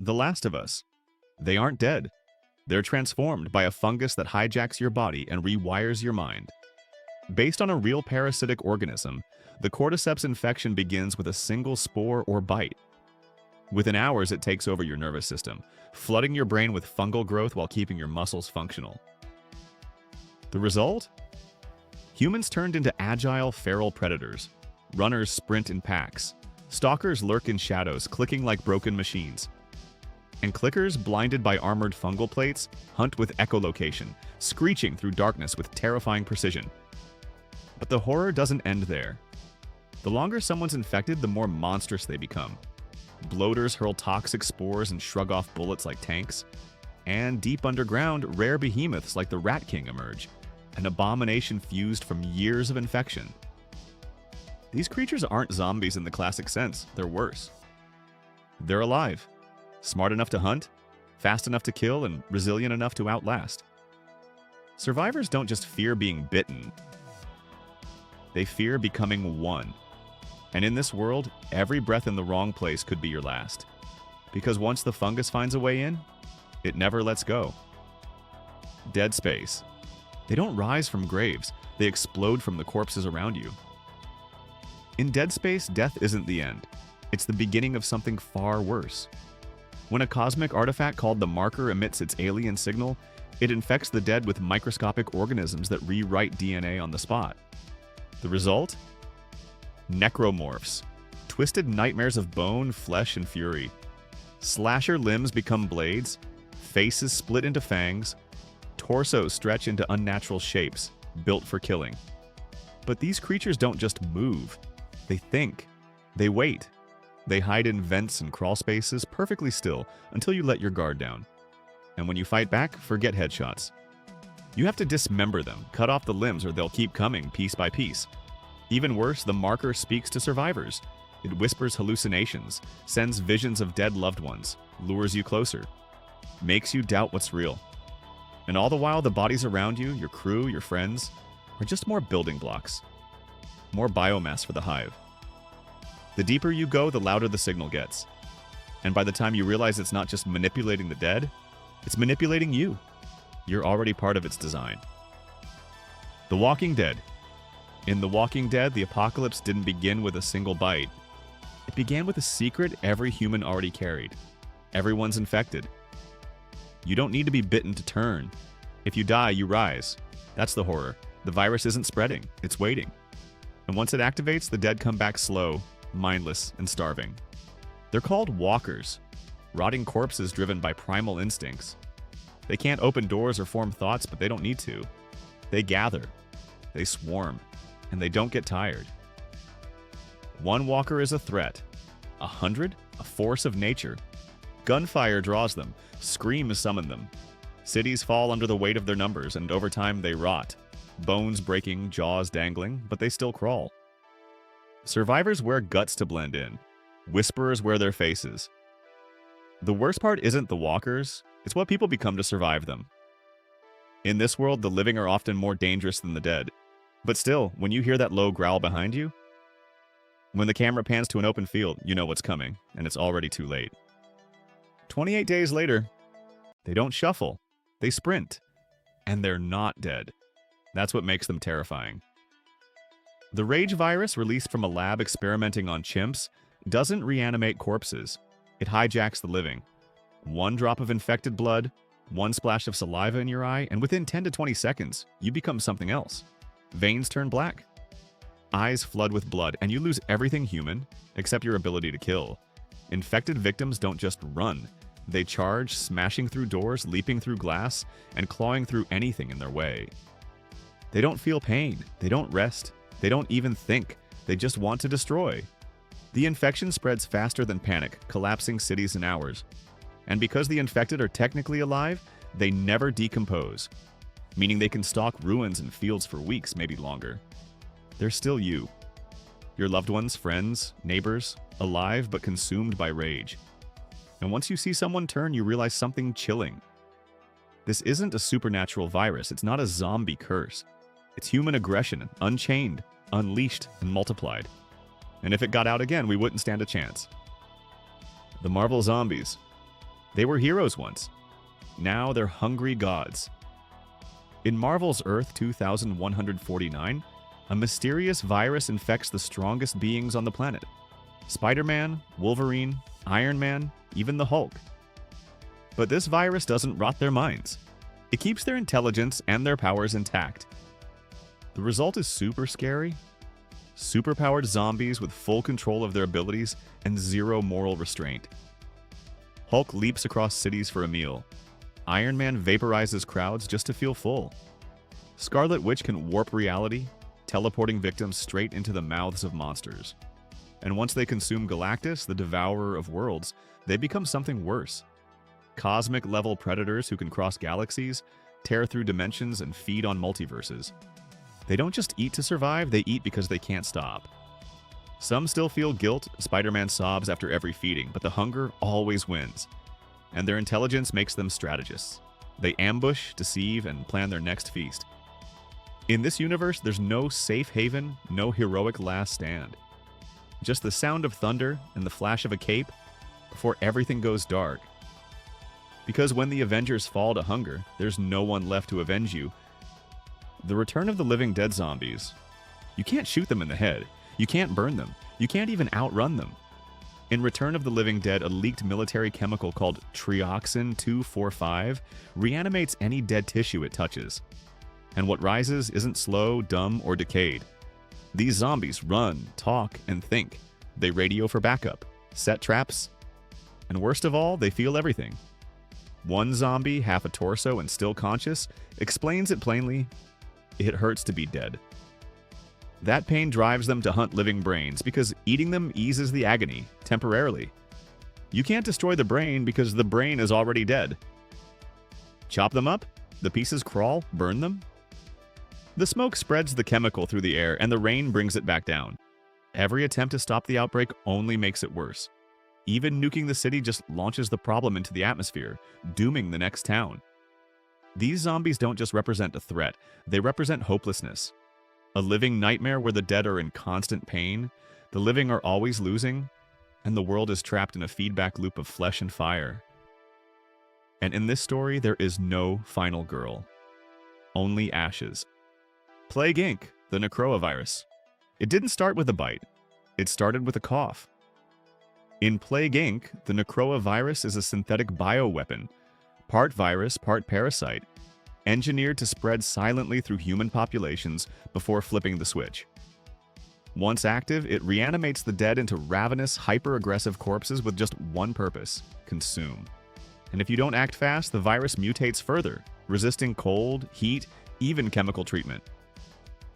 The Last of Us. They aren't dead. They're transformed by a fungus that hijacks your body and rewires your mind. Based on a real parasitic organism, the cordyceps infection begins with a single spore or bite. Within hours, it takes over your nervous system, flooding your brain with fungal growth while keeping your muscles functional. The result? Humans turned into agile, feral predators. Runners sprint in packs. Stalkers lurk in shadows, clicking like broken machines. And clickers, blinded by armored fungal plates, hunt with echolocation, screeching through darkness with terrifying precision. But the horror doesn't end there. The longer someone's infected, the more monstrous they become. Bloaters hurl toxic spores and shrug off bullets like tanks. And deep underground, rare behemoths like the Rat King emerge, an abomination fused from years of infection. These creatures aren't zombies in the classic sense, they're worse. They're alive, smart enough to hunt, fast enough to kill, and resilient enough to outlast. Survivors don't just fear being bitten, they fear becoming one. And in this world, every breath in the wrong place could be your last. Because once the fungus finds a way in, it never lets go. Dead space. They don't rise from graves, they explode from the corpses around you. In Dead Space, death isn't the end. It's the beginning of something far worse. When a cosmic artifact called the Marker emits its alien signal, it infects the dead with microscopic organisms that rewrite DNA on the spot. The result? Necromorphs. Twisted nightmares of bone, flesh, and fury. Slasher limbs become blades, faces split into fangs, torsos stretch into unnatural shapes, built for killing. But these creatures don't just move. They think. They wait. They hide in vents and crawl spaces perfectly still until you let your guard down. And when you fight back, forget headshots. You have to dismember them, cut off the limbs, or they'll keep coming piece by piece. Even worse, the Marker speaks to survivors. It whispers hallucinations, sends visions of dead loved ones, lures you closer, makes you doubt what's real. And all the while, the bodies around you, your crew, your friends, are just more building blocks. More biomass for the hive. The deeper you go, the louder the signal gets. And by the time you realize it's not just manipulating the dead, it's manipulating you. You're already part of its design. The Walking Dead. In The Walking Dead, the apocalypse didn't begin with a single bite. It began with a secret every human already carried. Everyone's infected. You don't need to be bitten to turn. If you die, you rise. That's the horror. The virus isn't spreading, it's waiting. And once it activates, the dead come back slow, mindless, and starving. They're called walkers, rotting corpses driven by primal instincts. They can't open doors or form thoughts, but they don't need to. They gather, they swarm, and they don't get tired. One walker is a threat. 100, a force of nature. Gunfire draws them, screams summon them. Cities fall under the weight of their numbers, and over time they rot. Bones breaking, jaws dangling, but they still crawl. Survivors wear guts to blend in. Whisperers wear their faces. The worst part isn't the walkers, it's what people become to survive them. In this world, the living are often more dangerous than the dead. But still, when you hear that low growl behind you, when the camera pans to an open field, you know what's coming, and it's already too late. 28 days later, they don't shuffle, they sprint. And they're not dead. That's what makes them terrifying. The Rage virus, released from a lab experimenting on chimps, doesn't reanimate corpses. It hijacks the living. One drop of infected blood, one splash of saliva in your eye, and within 10 to 20 seconds, you become something else. Veins turn black. Eyes flood with blood, and you lose everything human except your ability to kill. Infected victims don't just run. They charge, smashing through doors, leaping through glass, and clawing through anything in their way. They don't feel pain. They don't rest. They don't even think. They just want to destroy. The infection spreads faster than panic, collapsing cities in hours. And because the infected are technically alive, they never decompose, meaning they can stalk ruins and fields for weeks, maybe longer. They're still you. Your loved ones, friends, neighbors, alive but consumed by rage. And once you see someone turn, you realize something chilling. This isn't a supernatural virus. It's not a zombie curse. It's human aggression, unchained, unleashed, and multiplied. And if it got out again, we wouldn't stand a chance. The Marvel Zombies. They were heroes once. Now they're hungry gods. In Marvel's Earth 2149, a mysterious virus infects the strongest beings on the planet. Spider-Man, Wolverine, Iron Man, even the Hulk. But this virus doesn't rot their minds. It keeps their intelligence and their powers intact. The result is super scary. Superpowered zombies with full control of their abilities and zero moral restraint. Hulk leaps across cities for a meal. Iron Man vaporizes crowds just to feel full. Scarlet Witch can warp reality, teleporting victims straight into the mouths of monsters. And once they consume Galactus, the devourer of worlds, they become something worse. Cosmic-level predators who can cross galaxies, tear through dimensions, and feed on multiverses. They don't just eat to survive, they eat because they can't stop. Some still feel guilt, Spider-Man sobs after every feeding, but the hunger always wins. And their intelligence makes them strategists. They ambush, deceive, and plan their next feast. In this universe, there's no safe haven, no heroic last stand. Just the sound of thunder and the flash of a cape before everything goes dark. Because when the Avengers fall to hunger, there's no one left to avenge you. The Return of the Living Dead zombies. You can't shoot them in the head. You can't burn them. You can't even outrun them. In Return of the Living Dead, a leaked military chemical called Trioxin-245 reanimates any dead tissue it touches. And what rises isn't slow, dumb, or decayed. These zombies run, talk, and think. They radio for backup, set traps, and worst of all, they feel everything. One zombie, half a torso and still conscious, explains it plainly: it hurts to be dead. That pain drives them to hunt living brains because eating them eases the agony, temporarily. You can't destroy the brain because the brain is already dead. Chop them up? The pieces crawl? Burn them? The smoke spreads the chemical through the air and the rain brings it back down. Every attempt to stop the outbreak only makes it worse. Even nuking the city just launches the problem into the atmosphere, dooming the next town. These zombies don't just represent a threat, they represent hopelessness. A living nightmare where the dead are in constant pain, the living are always losing, and the world is trapped in a feedback loop of flesh and fire. And in this story, there is no final girl. Only ashes. Plague Inc., the Necroa virus. It didn't start with a bite. It started with a cough. In Plague Inc., the Necroa virus is a synthetic bioweapon, part virus, part parasite, engineered to spread silently through human populations before flipping the switch. Once active, it reanimates the dead into ravenous, hyper-aggressive corpses with just one purpose: consume. And if you don't act fast, the virus mutates further, resisting cold, heat, even chemical treatment.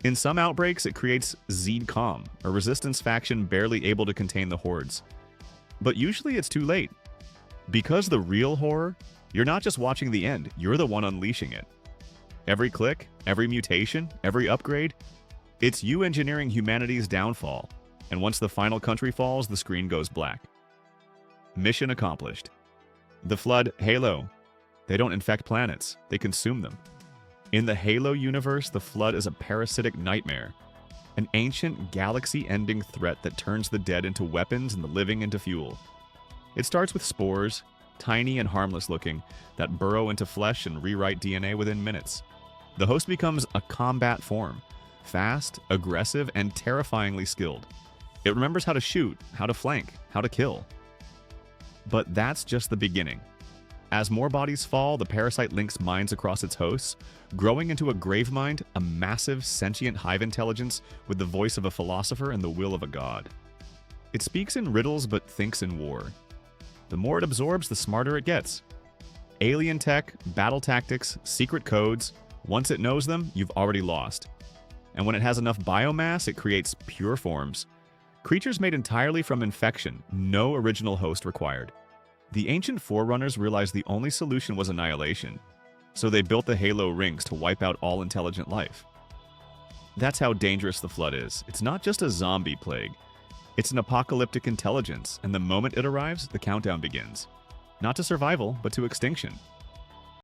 In some outbreaks, it creates Zed-Com, a resistance faction barely able to contain the hordes. But usually it's too late. Because the real horror, you're not just watching the end, you're the one unleashing it. Every click, every mutation, every upgrade, it's you engineering humanity's downfall. And once the final country falls, the screen goes black. Mission accomplished. The Flood, Halo. They don't infect planets, they consume them. In the Halo universe, the Flood is a parasitic nightmare. An ancient, galaxy-ending threat that turns the dead into weapons and the living into fuel. It starts with spores, tiny and harmless looking, that burrow into flesh and rewrite DNA within minutes. The host becomes a combat form, fast, aggressive, and terrifyingly skilled. It remembers how to shoot, how to flank, how to kill. But that's just the beginning. As more bodies fall, the parasite links minds across its hosts, growing into a grave mind, a massive, sentient hive intelligence with the voice of a philosopher and the will of a god. It speaks in riddles but thinks in war. The more it absorbs, the smarter it gets. Alien tech, battle tactics, secret codes. Once it knows them, you've already lost. And when it has enough biomass, it creates pure forms. Creatures made entirely from infection, no original host required. The ancient Forerunners realized the only solution was annihilation, so they built the Halo rings to wipe out all intelligent life. That's how dangerous the Flood is. It's not just a zombie plague. It's an apocalyptic intelligence, and the moment it arrives, the countdown begins. Not to survival, but to extinction.